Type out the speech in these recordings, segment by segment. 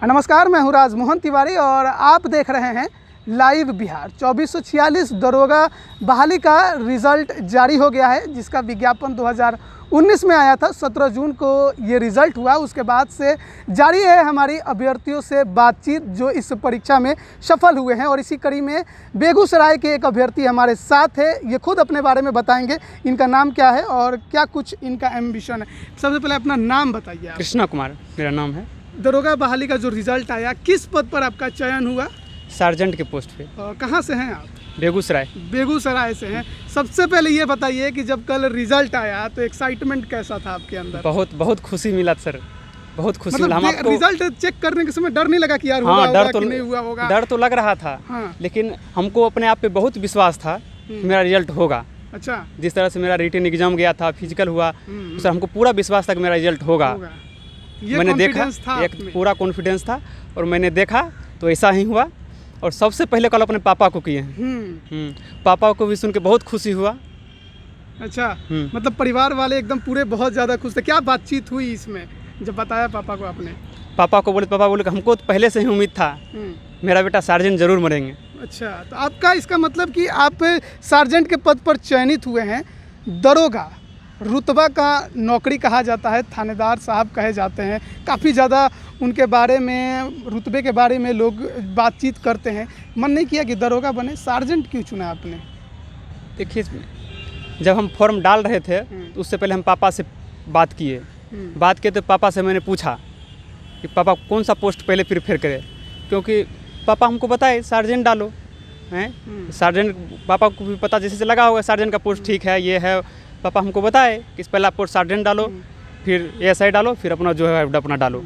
नमस्कार, मैं हूँ राजमोहन तिवारी और आप देख रहे हैं लाइव बिहार। 2446 दरोगा बहाली का रिज़ल्ट जारी हो गया है, जिसका विज्ञापन 2019 में आया था। 17 जून को ये रिज़ल्ट हुआ। उसके बाद से जारी है हमारी अभ्यर्थियों से बातचीत जो इस परीक्षा में सफल हुए हैं। और इसी कड़ी में बेगूसराय के एक अभ्यर्थी हमारे साथ है। ये खुद अपने बारे में बताएंगे, इनका नाम क्या है और क्या कुछ इनका एम्बिशन है। सबसे पहले अपना नाम बताइए आप। कृष्णा कुमार मेरा नाम है। दरोगा बहाली का जो रिज़ल्ट आया, किस पद पर आपका चयन हुआ? सार्जेंट के पोस्ट पे। कहाँ से हैं आप? बेगूसराय। बेगूसराय से हैं। सबसे पहले ये बताइए कि जब कल रिजल्ट आया तो एक्साइटमेंट कैसा था आपके अंदर? बहुत खुशी मिला सर, बहुत खुशी मिला। हम आपको रिजल्ट चेक करने के समय डर नहीं लगा कि यार हुआ होगा कि नहीं हुआ होगा? डर तो लग रहा था, लेकिन हमको अपने आप पे बहुत विश्वास था कि मेरा रिजल्ट होगा। अच्छा। जिस तरह से मेरा रिटन एग्जाम गया था, फिजिकल हुआ, सर हमको पूरा विश्वास था कि मेरा रिजल्ट होगा। मैंने देखा, एक पूरा कॉन्फिडेंस था और मैंने देखा तो ऐसा ही हुआ। और सबसे पहले कल अपने पापा को किए हैं। पापा को भी सुन के बहुत खुशी हुआ। अच्छा, मतलब परिवार वाले एकदम पूरे बहुत ज़्यादा खुश थे। क्या बातचीत हुई इसमें जब बताया पापा को आपने? पापा बोले कि हमको तो पहले से ही उम्मीद था मेरा बेटा सार्जेंट जरूर मरेंगे। अच्छा, तो आपका इसका मतलब कि आप सार्जेंट के पद पर चयनित हुए हैं। दरोगा रुतबा का नौकरी कहा जाता है, थानेदार साहब कहे जाते हैं। काफ़ी ज़्यादा उनके बारे में, रुतबे के बारे में लोग बातचीत करते हैं। मन नहीं किया कि दरोगा बने? सार्जेंट क्यों चुना आपने? देखिए, जब हम फॉर्म डाल रहे थे तो उससे पहले हम पापा से बात किए तो पापा से मैंने पूछा कि पापा कौन सा पोस्ट पहले प्रेफर करें, क्योंकि पापा हमको बताए सार्जेंट डालो हैं। सार्जेंट पापा को भी पता जैसे से लगा होगा सार्जेंट का पोस्ट ठीक है, ये है। पापा हमको बताए कि पहला पोस्ट सार्जेंट डालो, फिर एएसआई डालो, फिर अपना जो है अपना डालो।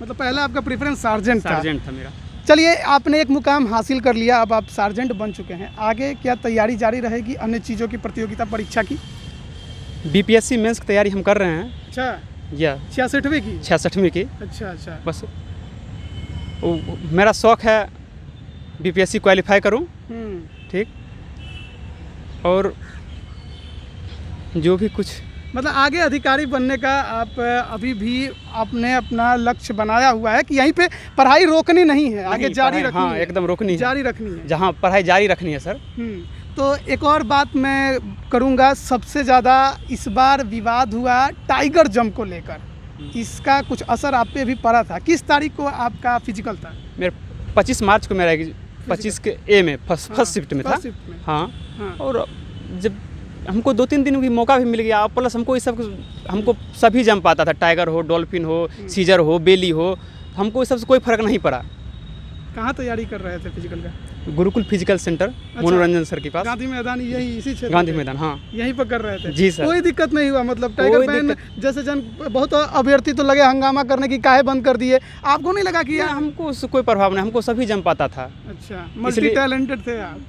मतलब पहला आपका प्रेफरेंस सार्जेंट था मेरा। चलिए, आपने एक मुकाम हासिल कर लिया, अब आप सार्जेंट बन चुके हैं। आगे क्या तैयारी जारी रहेगी अन्य चीज़ों की, प्रतियोगिता परीक्षा की? बीपीएससी मेंस की तैयारी हम कर रहे हैं। अच्छा, या 66वीं की? 66वीं की। अच्छा। बस मेरा शौक़ है बीपीएससी क्वालिफाई करूं। ठीक। और जो भी कुछ मतलब आगे अधिकारी बनने का आप अभी भी आपने अपना लक्ष्य बनाया हुआ है कि यहीं पे पढ़ाई रोकनी नहीं है, आगे जारी रखनी है? एकदम रोकनी है, जारी रखनी है, जहाँ पढ़ाई जारी रखनी है सर। तो एक और बात मैं करूँगा, सबसे ज़्यादा इस बार विवाद हुआ टाइगर जंप को लेकर। इसका कुछ असर आप पे भी पड़ा था? किस तारीख को आपका फिजिकल था? मेरे 25 मार्च को मेरा 25 के ए में फर्स्ट शिफ्ट में था। हाँ। और जब हमको 2-3 दिन की मौका भी मिल गया, प्लस हमको ये सब हमको सभी जंप आता था, टाइगर हो, डॉल्फिन हो, सीजर हो, बेली हो, हमको इस सब से कोई फर्क नहीं पड़ा। कहाँ तैयारी कर रहे थे फिजिकल का? Gurukul physical centre. अच्छा। मनोरंजन सर के पास, गांधी मैदान, यही इसी क्षेत्र? गांधी मैदान, हाँ, यहीं पर कर रहे थे? जी सर। कोई दिक्कत नहीं हुआ? मतलब टाइगर बैन जैसे जन बहुत अभ्यर्थी तो लगे हंगामा करने की, काहे बंद कर दिए? आपको नहीं लगा कि यार? हमको उससे कोई प्रभाव नहीं, हमको सभी जंप आता था। अच्छा, मल्टी टैलेंटेड थे आप।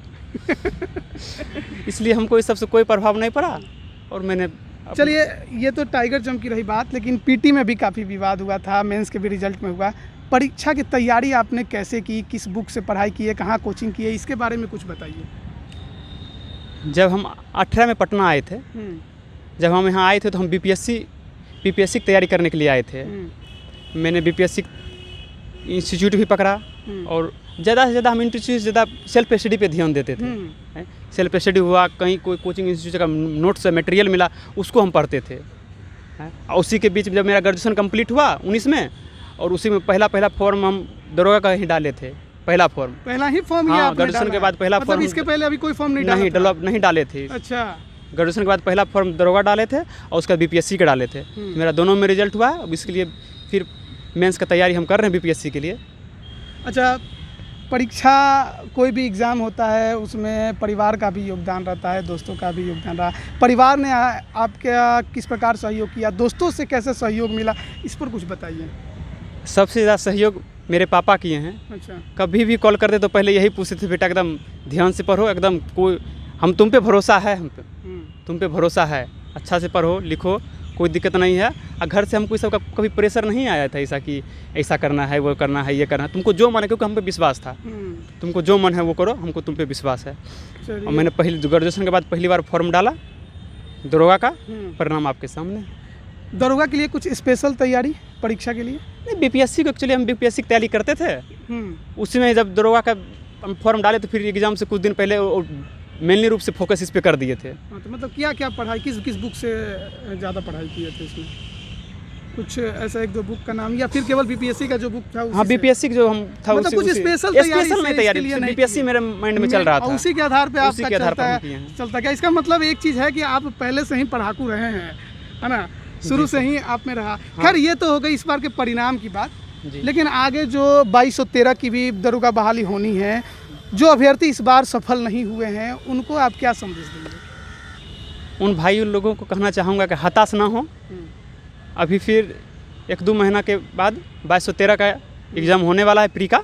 इसलिए हमको इस सबसे कोई प्रभाव नहीं पड़ा। और मैंने चलिए, ये तो टाइगर जंप की रही बात, लेकिन पीटी में भी काफ़ी विवाद हुआ था, मेंस के भी रिजल्ट में हुआ। परीक्षा की तैयारी आपने कैसे की? किस बुक से पढ़ाई की है? कहाँ कोचिंग की है? इसके बारे में कुछ बताइए। जब हम 18 में पटना आए थे, जब हम यहाँ आए थे तो हम बीपीएससी की तैयारी करने के लिए आए थे। मैंने बीपीएससी इंस्टीट्यूट भी पकड़ा और ज़्यादा से ज़्यादा हम इंस्टीट्यूट ज़्यादा सेल्फ स्टडी पे ध्यान देते थे। सेल्फ स्टडी हुआ, कहीं कोई कोचिंग इंस्टीट्यूट का नोट्स मटेरियल मिला, उसको हम पढ़ते थे। और उसी के बीच जब मेरा ग्रेजुएशन कंप्लीट हुआ 19 में, और उसी में पहला फॉर्म हम दरोगा का ही डाले थे। पहला ही फॉर्म? हाँ, ग्रेजुएशन के बाद पहला फॉर्म। इसके पहले अभी कोई फॉर्म नहीं डाले थे। अच्छा। ग्रेजुएशन के बाद पहला फॉर्म दरोगा डाले थे और उसका बीपीएससी का डाले थे। मेरा दोनों में रिजल्ट हुआ। अब इसके लिए फिर मेंस का तैयारी हम कर रहे हैं बीपीएससी के लिए। अच्छा, परीक्षा कोई भी एग्ज़ाम होता है, उसमें परिवार का भी योगदान रहता है, दोस्तों का भी योगदान रहा। परिवार ने आपका किस प्रकार सहयोग किया? दोस्तों से कैसे सहयोग मिला? इस पर कुछ बताइए। सबसे ज़्यादा सहयोग मेरे पापा किए हैं। अच्छा। कभी भी कॉल करते तो पहले यही पूछते थे, बेटा एकदम ध्यान से पढ़ो, एकदम कोई हम तुम पे भरोसा है, तुम पे भरोसा है, अच्छा से पढ़ो लिखो, कोई दिक्कत नहीं है। और घर से हमको इसका कभी प्रेशर नहीं आया था ऐसा कि ऐसा करना है, वो करना है, ये करना है, तुमको जो मन है, क्योंकि हम पे विश्वास था। तुमको जो मन है वो करो, हमको तुम पे विश्वास है। और मैंने ग्रेजुएशन के बाद पहली बार फॉर्म डाला दरोगा का, परिणाम आपके सामने। दरोगा के लिए कुछ स्पेशल तैयारी परीक्षा के लिए? नहीं, बीपीएससी को एक्चुअली हम बीपीएससी की तैयारी करते थे। उसी में जब दरोगा का हम फॉर्म डाले तो फिर एग्ज़ाम से कुछ दिन पहले मेनली रूप से फोकस इस पे कर दिए थे। हाँ, तो मतलब क्या क्या पढ़ाई, किस किस बुक से ज़्यादा पढ़ाई किए थे इसमें? कुछ ऐसा एक दो बुक का नाम, या फिर केवल बीपीएससी का जो बुक था? हाँ, बीपीएससी जो हम था मतलब कुछ स्पेशल नहीं तैयारी, बीपीएससी मेरे माइंड में चल रहा था, उसी के आधार पे उसी के आधार पर चलता। क्या इसका मतलब एक चीज़ है कि आप पहले से ही पढ़ाकू रहे हैं, है ना? शुरू से ही आप में रहा। खैर, ये तो हो गई इस बार के परिणाम की बात, लेकिन आगे जो 2213 की भी दरोगा बहाली होनी है, जो अभ्यर्थी इस बार सफल नहीं हुए हैं, उनको आप क्या संदेश देंगे? उन भाई लोगों को कहना चाहूँगा कि हताश ना हो। अभी फिर 1-2 महीना के बाद 2213 का एग्ज़ाम होने वाला है, प्री का।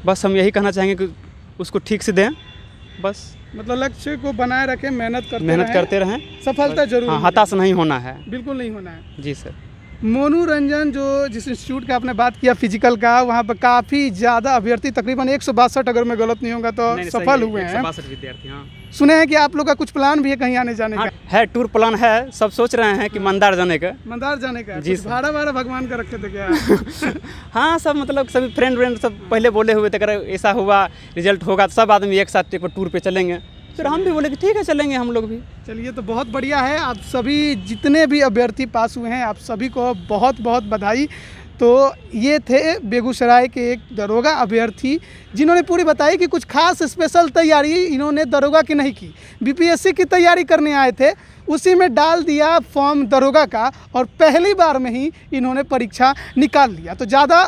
बस हम यही कहना चाहेंगे कि उसको ठीक से दें, बस। मतलब लक्ष्य को बनाए रखें, मेहनत करते रहें, सफलता जरूर। हाँ, हताश नहीं होना है, बिल्कुल नहीं होना है। जी सर। मोनू रंजन, जो जिस इंस्टीट्यूट का आपने बात किया फिजिकल का, वहाँ पर काफ़ी ज़्यादा अभ्यर्थी, तकरीबन 162, अगर मैं गलत नहीं होगा तो सफल हुए हैं। 162 विद्यार्थी। हाँ, सुने हैं कि आप लोग का कुछ प्लान भी है कहीं आने जाने का? है, टूर प्लान है, सब सोच रहे हैं कि मंदार जाने का। मंदार जाने का? जी, भाड़ा भगवान का रखे थे क्या? हाँ, सब मतलब सभी फ्रेंड सब पहले बोले हुए थे, अगर ऐसा हुआ रिजल्ट होगा तो सब आदमी एक साथ एक बार टूर पे चलेंगे। फिर हम भी बोले कि ठीक है, चलेंगे हम लोग भी। चलिए, तो बहुत बढ़िया है। आप सभी जितने भी अभ्यर्थी पास हुए हैं, आप सभी को बहुत बहुत बधाई। तो ये थे बेगूसराय के एक दरोगा अभ्यर्थी, जिन्होंने पूरी बताई कि कुछ खास स्पेशल तैयारी इन्होंने दरोगा की नहीं की, बीपीएससी की तैयारी करने आए थे, उसी में डाल दिया फॉर्म दरोगा का, और पहली बार में ही इन्होंने परीक्षा निकाल लिया। तो ज़्यादा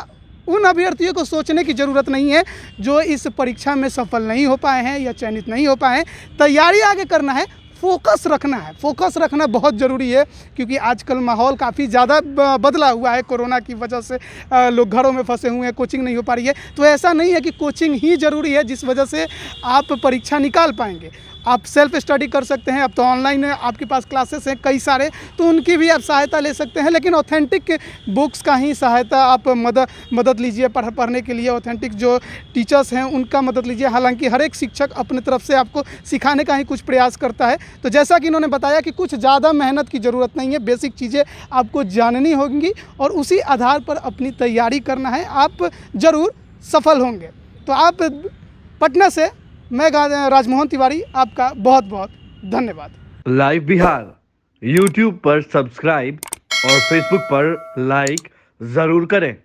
उन अभ्यर्थियों को सोचने की ज़रूरत नहीं है जो इस परीक्षा में सफल नहीं हो पाए हैं या चयनित नहीं हो पाए हैं। तैयारी आगे करना है, फोकस रखना है, फोकस रखना बहुत ज़रूरी है, क्योंकि आजकल माहौल काफ़ी ज़्यादा बदला हुआ है। कोरोना की वजह से लोग घरों में फंसे हुए हैं, कोचिंग नहीं हो पा रही है। तो ऐसा नहीं है कि कोचिंग ही ज़रूरी है जिस वजह से आप परीक्षा निकाल पाएंगे। आप सेल्फ स्टडी कर सकते हैं, अब तो ऑनलाइन आपके पास क्लासेस हैं कई सारे, तो उनकी भी आप सहायता ले सकते हैं। लेकिन ऑथेंटिक बुक्स का ही सहायता आप मदद लीजिए पढ़ने के लिए। ऑथेंटिक जो टीचर्स हैं उनका मदद लीजिए। हालांकि हर एक शिक्षक अपनी तरफ से आपको सिखाने का ही कुछ प्रयास करता है। तो जैसा कि इन्होंने बताया कि कुछ ज़्यादा मेहनत की ज़रूरत नहीं है, बेसिक चीज़ें आपको जाननी होंगी और उसी आधार पर अपनी तैयारी करना है, आप ज़रूर सफल होंगे। तो आप पटना से मैं राजमोहन तिवारी, आपका बहुत बहुत धन्यवाद। लाइव बिहार यूट्यूब पर सब्सक्राइब और फेसबुक पर लाइक ज़रूर करें।